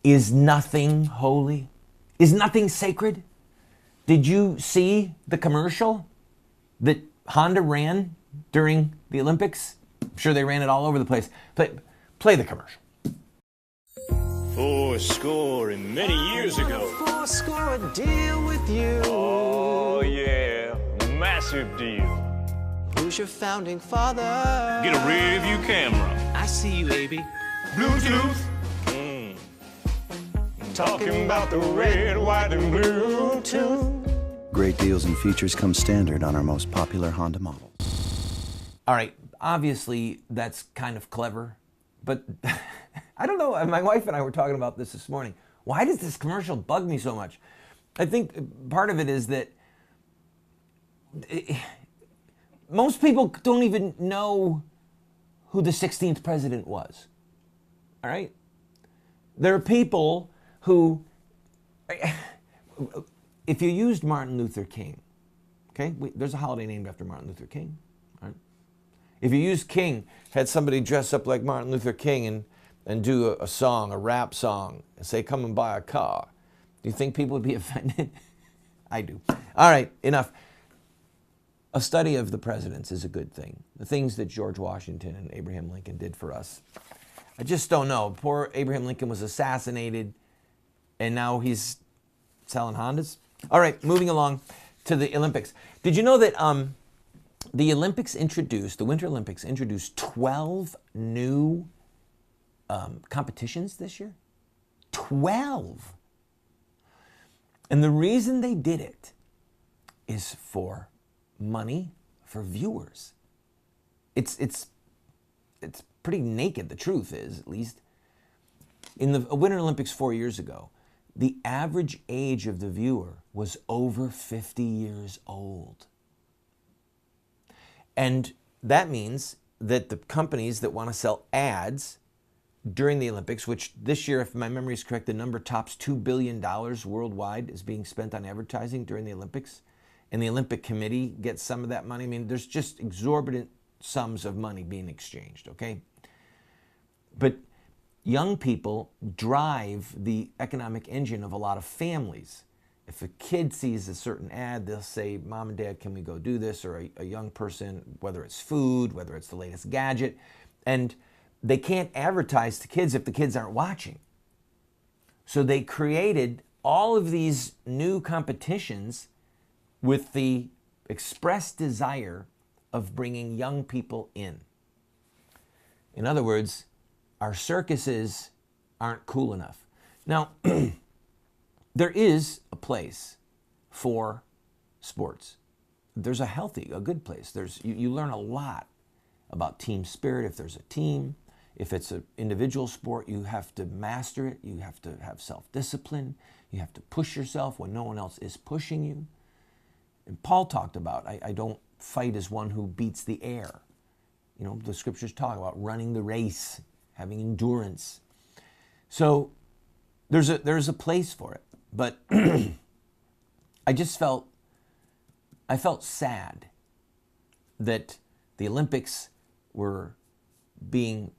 Is nothing holy? Is nothing sacred? Did you see the commercial that Honda ran during the Olympics? I'm sure they ran it all over the place. Play the commercial. 80 many years ago. 80 a deal with you. Oh yeah, massive deal. Who's your founding father? Get a rear view camera. I see you, baby. Bluetooth. Talking about the red, white, and blue too. Great deals and features come standard on our most popular Honda models. All right, obviously that's kind of clever, but I don't know. My wife and I were talking about this morning. Why does this commercial bug me so much? I think part of it is that most people don't even know who the 16th president was. All right? There are people who, if you used Martin Luther King, okay? There's a holiday named after Martin Luther King. All right? If you used King, had somebody dress up like Martin Luther King and do a song, a rap song, and say, come and buy a car, do you think people would be offended? I do. All right, enough. A study of the presidents is a good thing. The things that George Washington and Abraham Lincoln did for us. I just don't know. Poor Abraham Lincoln was assassinated, and now he's selling Hondas. All right, moving along to the Olympics. Did you know that the Winter Olympics introduced 12 new competitions this year? 12! And the reason they did it is for money, for viewers. It's pretty naked, the truth is, at least. In the Winter Olympics 4 years ago, the average age of the viewer was over 50 years old. And that means that the companies that want to sell ads during the Olympics, which this year, if my memory is correct, the number tops $2 billion worldwide is being spent on advertising during the Olympics. And the Olympic Committee gets some of that money. I mean, there's just exorbitant sums of money being exchanged, okay? But young people drive the economic engine of a lot of families. If a kid sees a certain ad, they'll say, Mom and Dad, can we go do this? Or a young person, whether it's food, whether it's the latest gadget. And they can't advertise to kids if the kids aren't watching. So they created all of these new competitions with the express desire of bringing young people in. In other words, our circuses aren't cool enough. Now, there is a place for sports. There's a good place. You learn a lot about team spirit if there's a team. If it's an individual sport, you have to master it. You have to have self-discipline. You have to push yourself when no one else is pushing you. And Paul talked about, I don't fight as one who beats the air. You know, the scriptures talk about running the race, having endurance. So there's a place for it. But I felt sad that the Olympics were being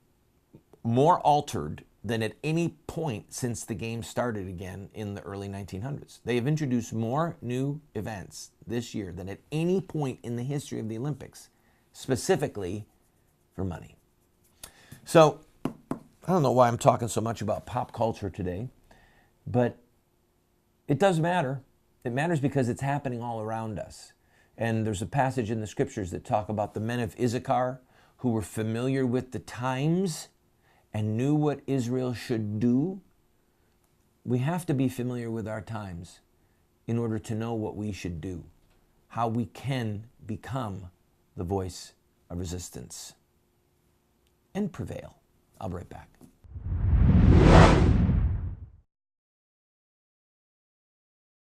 more altered than at any point since the game started again in the early 1900s. They have introduced more new events this year than at any point in the history of the Olympics, specifically for money. So, I don't know why I'm talking so much about pop culture today, but it does matter. It matters because it's happening all around us. And there's a passage in the scriptures that talk about the men of Issachar who were familiar with the times and knew what Israel should do. We have to be familiar with our times in order to know what we should do, how we can become the voice of resistance and prevail. I'll be right back.